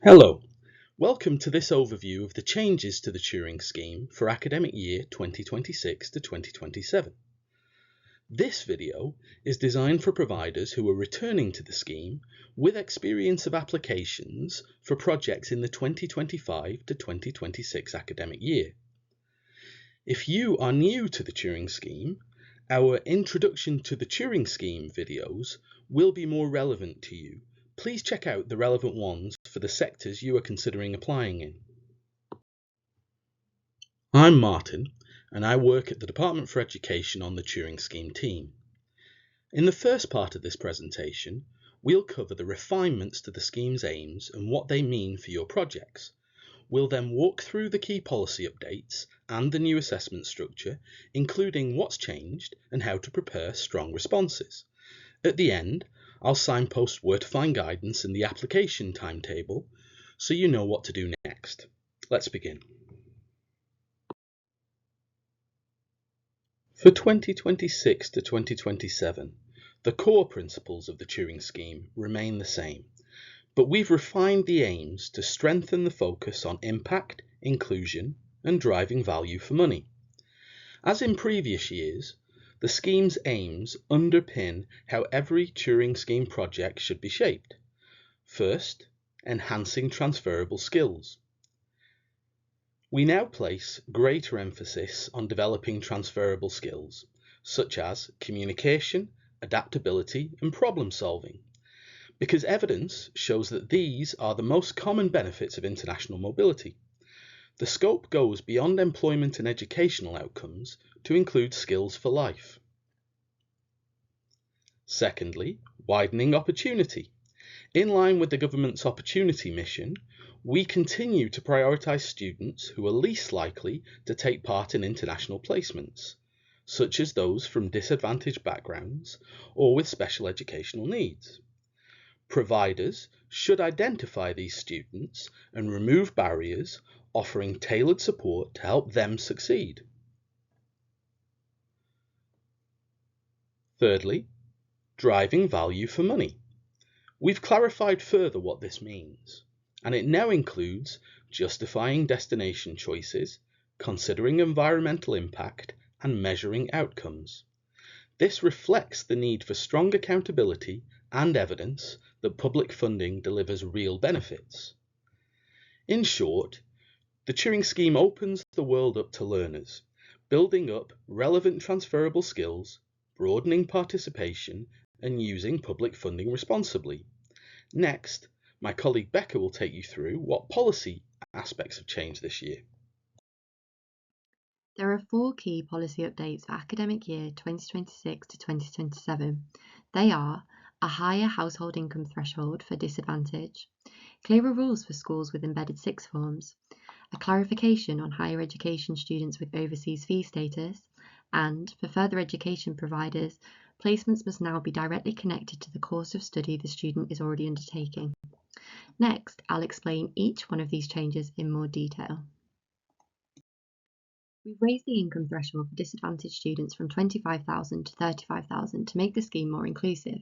Hello, welcome to this overview of the changes to the Turing Scheme for academic year 2026 to 2027. This video is designed for providers who are returning to the scheme with experience of applications for projects in the 2025 to 2026 academic year. If you are new to the Turing Scheme, our Introduction to the Turing Scheme videos will be more relevant to you. Please check out the relevant ones for the sectors you are considering applying in. I'm Martin, and I work at the Department for Education on the Turing Scheme team. In the first part of this presentation, we'll cover the refinements to the scheme's aims and what they mean for your projects. We'll then walk through the key policy updates and the new assessment structure, including what's changed and how to prepare strong responses. At the end, I'll signpost where to find guidance in the application timetable so you know what to do next. Let's begin. For 2026 to 2027, the core principles of the Turing Scheme remain the same, but we've refined the aims to strengthen the focus on impact, inclusion, and driving value for money. As in previous years, the scheme's aims underpin how every Turing Scheme project should be shaped. First, enhancing transferable skills. We now place greater emphasis on developing transferable skills, such as communication, adaptability, and problem solving, because evidence shows that these are the most common benefits of international mobility. The scope goes beyond employment and educational outcomes to include skills for life. Secondly, widening opportunity. In line with the government's opportunity mission, we continue to prioritise students who are least likely to take part in international placements, such as those from disadvantaged backgrounds or with special educational needs. Providers should identify these students and remove barriers, offering tailored support to help them succeed. Thirdly, driving value for money. We've clarified further what this means, and it now includes justifying destination choices, considering environmental impact, and measuring outcomes. This reflects the need for strong accountability and evidence that public funding delivers real benefits. In short, the Turing Scheme opens the world up to learners, building up relevant transferable skills, broadening participation, and using public funding responsibly. Next, my colleague Becca will take you through what policy aspects have changed this year. There are 4 key policy updates for academic year 2026 to 2027. They are a higher household income threshold for disadvantage, clearer rules for schools with embedded sixth forms, a clarification on higher education students with overseas fee status, and for further education providers, placements must now be directly connected to the course of study the student is already undertaking. Next, I'll explain each one of these changes in more detail. We've raised the income threshold for disadvantaged students from $25,000 to $35,000 to make the scheme more inclusive.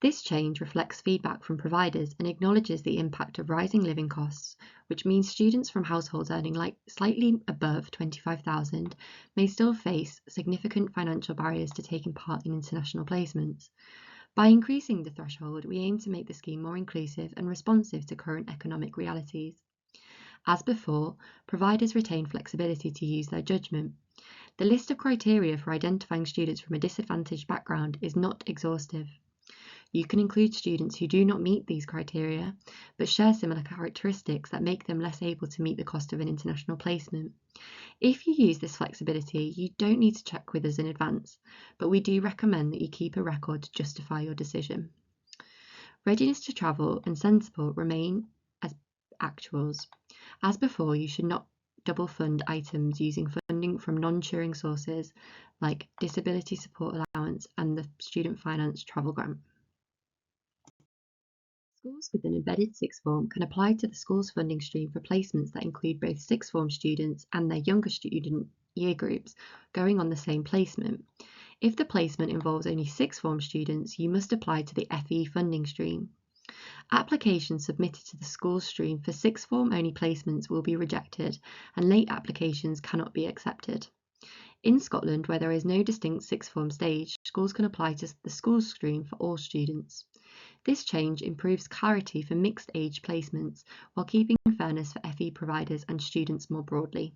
This change reflects feedback from providers and acknowledges the impact of rising living costs, which means students from households earning slightly above $25,000 may still face significant financial barriers to taking part in international placements. By increasing the threshold, we aim to make the scheme more inclusive and responsive to current economic realities. As before, providers retain flexibility to use their judgment. The list of criteria for identifying students from a disadvantaged background is not exhaustive. You can include students who do not meet these criteria, but share similar characteristics that make them less able to meet the cost of an international placement. If you use this flexibility, you don't need to check with us in advance, but we do recommend that you keep a record to justify your decision. Readiness to travel and send support remain as actuals. As before, you should not double fund items using funding from non-Turing sources like Disability Support Allowance and the Student Finance Travel Grant. Schools with an embedded sixth form can apply to the school's funding stream for placements that include both sixth form students and their younger student year groups going on the same placement. If the placement involves only sixth form students, you must apply to the FE funding stream. Applications submitted to the school stream for sixth form only placements will be rejected, and late applications cannot be accepted. In Scotland, where there is no distinct sixth form stage, schools can apply to the school stream for all students. This change improves clarity for mixed age placements while keeping fairness for FE providers and students more broadly.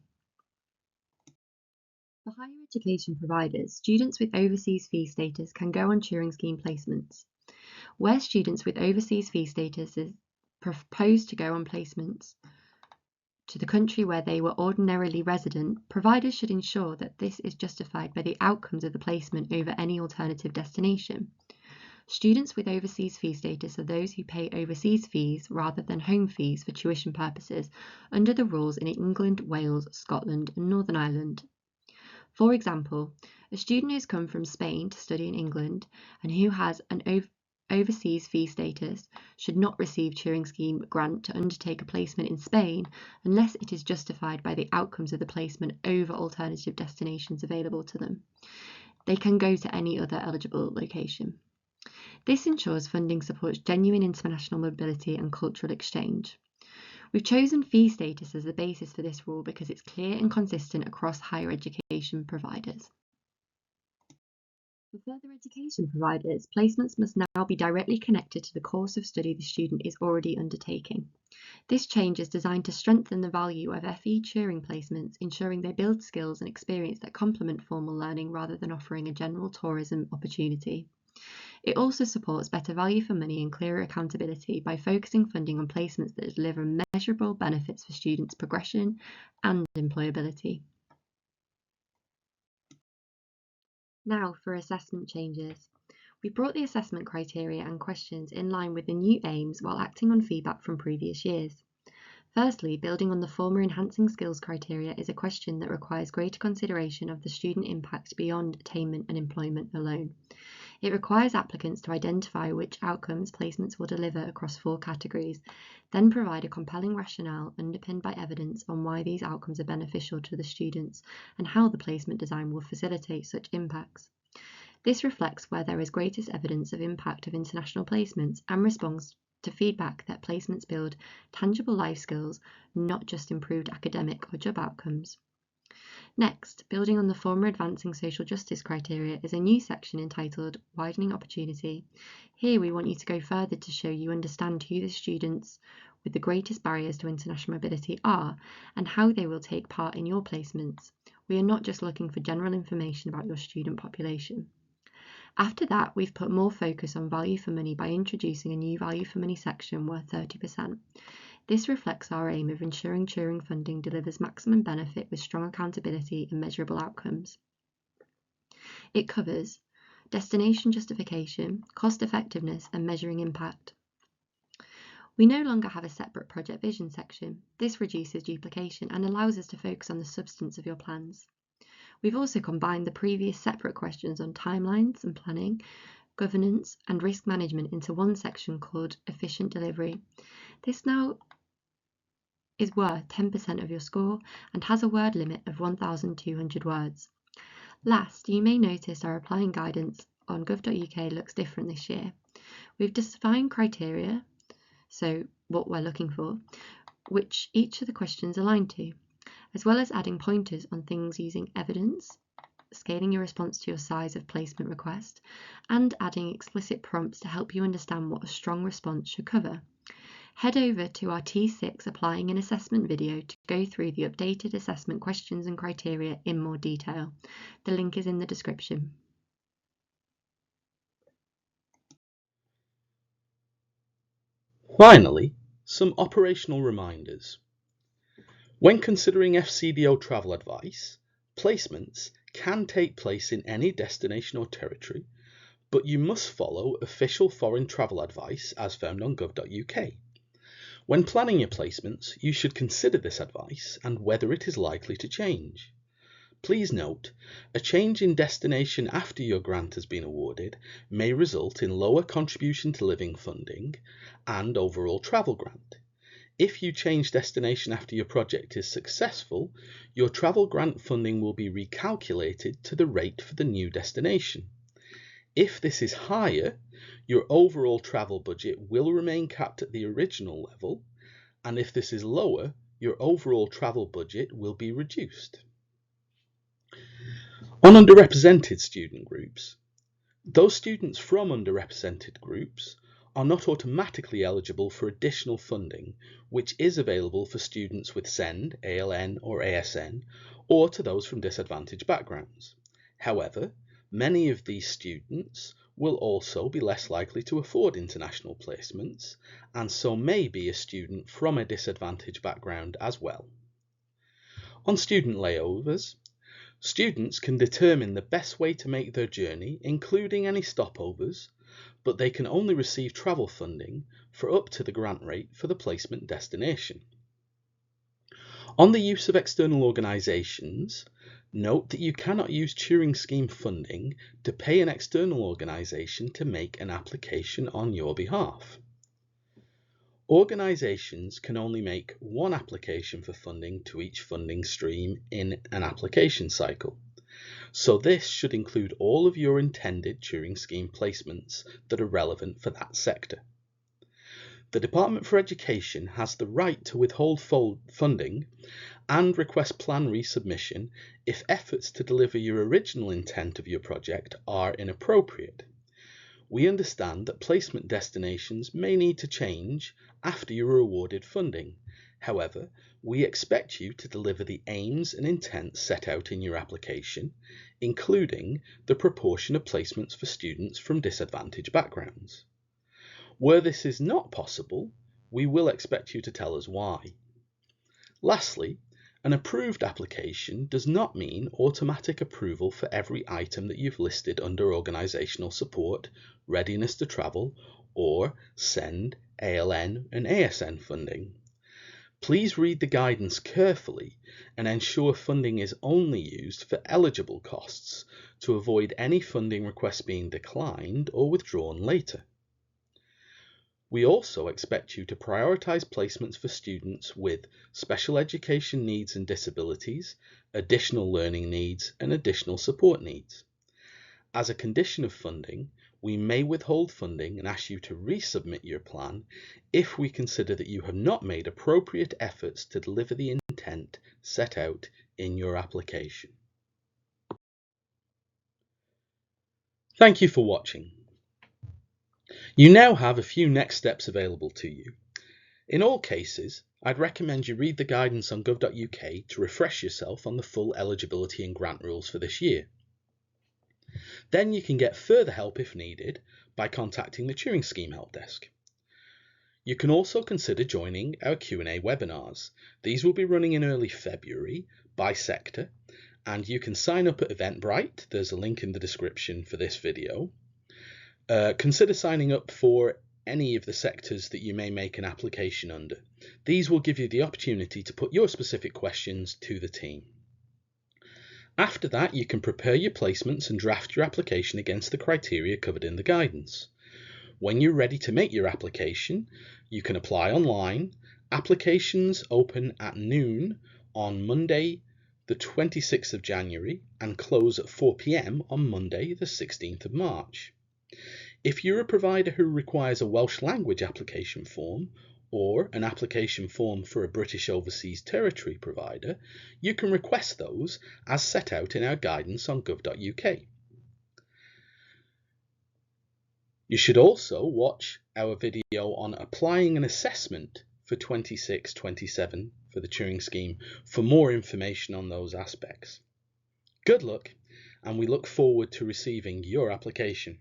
For higher education providers, students with overseas fee status can go on Turing Scheme placements. Where students with overseas fee status is proposed to go on placements to the country where they were ordinarily resident, providers should ensure that this is justified by the outcomes of the placement over any alternative destination. Students with overseas fee status are those who pay overseas fees rather than home fees for tuition purposes under the rules in England, Wales, Scotland, and Northern Ireland. For example, a student who's come from Spain to study in England and who has an overseas fee status should not receive Turing Scheme grant to undertake a placement in Spain unless it is justified by the outcomes of the placement over alternative destinations available to them. They can go to any other eligible location. This ensures funding supports genuine international mobility and cultural exchange. We've chosen fee status as the basis for this rule because it's clear and consistent across higher education providers. For further education providers, placements must now be directly connected to the course of study the student is already undertaking. This change is designed to strengthen the value of FE Turing placements, ensuring they build skills and experience that complement formal learning rather than offering a general tourism opportunity. It also supports better value for money and clearer accountability by focusing funding on placements that deliver measurable benefits for students' progression and employability. Now for assessment changes. We brought the assessment criteria and questions in line with the new aims while acting on feedback from previous years. Firstly, building on the former enhancing skills criteria is a question that requires greater consideration of the student impact beyond attainment and employment alone. It requires applicants to identify which outcomes placements will deliver across 4 categories, then provide a compelling rationale underpinned by evidence on why these outcomes are beneficial to the students and how the placement design will facilitate such impacts. This reflects where there is greatest evidence of impact of international placements and responds to feedback that placements build tangible life skills, not just improved academic or job outcomes. Next, building on the former advancing social justice criteria is a new section entitled Widening Opportunity. Here we want you to go further to show you understand who the students with the greatest barriers to international mobility are and how they will take part in your placements. We are not just looking for general information about your student population. After that, we've put more focus on value for money by introducing a new value for money section worth 30%. This reflects our aim of ensuring Turing funding delivers maximum benefit with strong accountability and measurable outcomes. It covers destination justification, cost effectiveness, and measuring impact. We no longer have a separate project vision section. This reduces duplication and allows us to focus on the substance of your plans. We've also combined the previous separate questions on timelines and planning, governance, and risk management into one section called Efficient Delivery. This now is worth 10% of your score and has a word limit of 1,200 words. Last, you may notice our applying guidance on gov.uk looks different this year. We've defined criteria, so what we're looking for, which each of the questions align to, as well as adding pointers on things using evidence, scaling your response to your size of placement request, and adding explicit prompts to help you understand what a strong response should cover. Head over to our T6 Applying an Assessment video to go through the updated assessment questions and criteria in more detail. The link is in the description. Finally, some operational reminders. When considering FCDO travel advice, placements can take place in any destination or territory, but you must follow official foreign travel advice as found on gov.uk. When planning your placements, you should consider this advice and whether it is likely to change. Please note, a change in destination after your grant has been awarded may result in lower contribution to living funding and overall travel grant. If you change destination after your project is successful, your travel grant funding will be recalculated to the rate for the new destination. If this is higher, your overall travel budget will remain capped at the original level, and if this is lower, your overall travel budget will be reduced. On underrepresented student groups, those students from underrepresented groups are not automatically eligible for additional funding, which is available for students with SEND, ALN or ASN, or to those from disadvantaged backgrounds. However, many of these students will also be less likely to afford international placements, and so may be a student from a disadvantaged background as well. On student layovers, students can determine the best way to make their journey, including any stopovers, but they can only receive travel funding for up to the grant rate for the placement destination. On the use of external organisations, note that you cannot use Turing Scheme funding to pay an external organisation to make an application on your behalf. Organisations can only make one application for funding to each funding stream in an application cycle, so this should include all of your intended Turing Scheme placements that are relevant for that sector. The Department for Education has the right to withhold funding and request plan resubmission if efforts to deliver your original intent of your project are inappropriate. We understand that placement destinations may need to change after you are awarded funding. However, we expect you to deliver the aims and intent set out in your application, including the proportion of placements for students from disadvantaged backgrounds. Where this is not possible, we will expect you to tell us why. Lastly, an approved application does not mean automatic approval for every item that you've listed under organisational support, readiness to travel, or SEND, ALN and ASN funding. Please read the guidance carefully and ensure funding is only used for eligible costs to avoid any funding requests being declined or withdrawn later. We also expect you to prioritise placements for students with special education needs and disabilities, additional learning needs, and additional support needs. As a condition of funding, we may withhold funding and ask you to resubmit your plan if we consider that you have not made appropriate efforts to deliver the intent set out in your application. Thank you for watching. You now have a few next steps available to you. In all cases, I'd recommend you read the guidance on gov.uk to refresh yourself on the full eligibility and grant rules for this year. Then you can get further help if needed by contacting the Turing Scheme Help Desk. You can also consider joining our Q&A webinars. These will be running in early February by sector, and you can sign up at Eventbrite. There's a link in the description for this video. Consider signing up for any of the sectors that you may make an application under. These will give you the opportunity to put your specific questions to the team. After that, you can prepare your placements and draft your application against the criteria covered in the guidance. When you're ready to make your application, you can apply online. Applications open at noon on Monday, the 26th of January, and close at 4 p.m. on Monday, the 16th of March. If you're a provider who requires a Welsh language application form or an application form for a British Overseas Territory provider, you can request those as set out in our guidance on gov.uk. You should also watch our video on applying an assessment for 26-27 for the Turing Scheme for more information on those aspects. Good luck, and we look forward to receiving your application.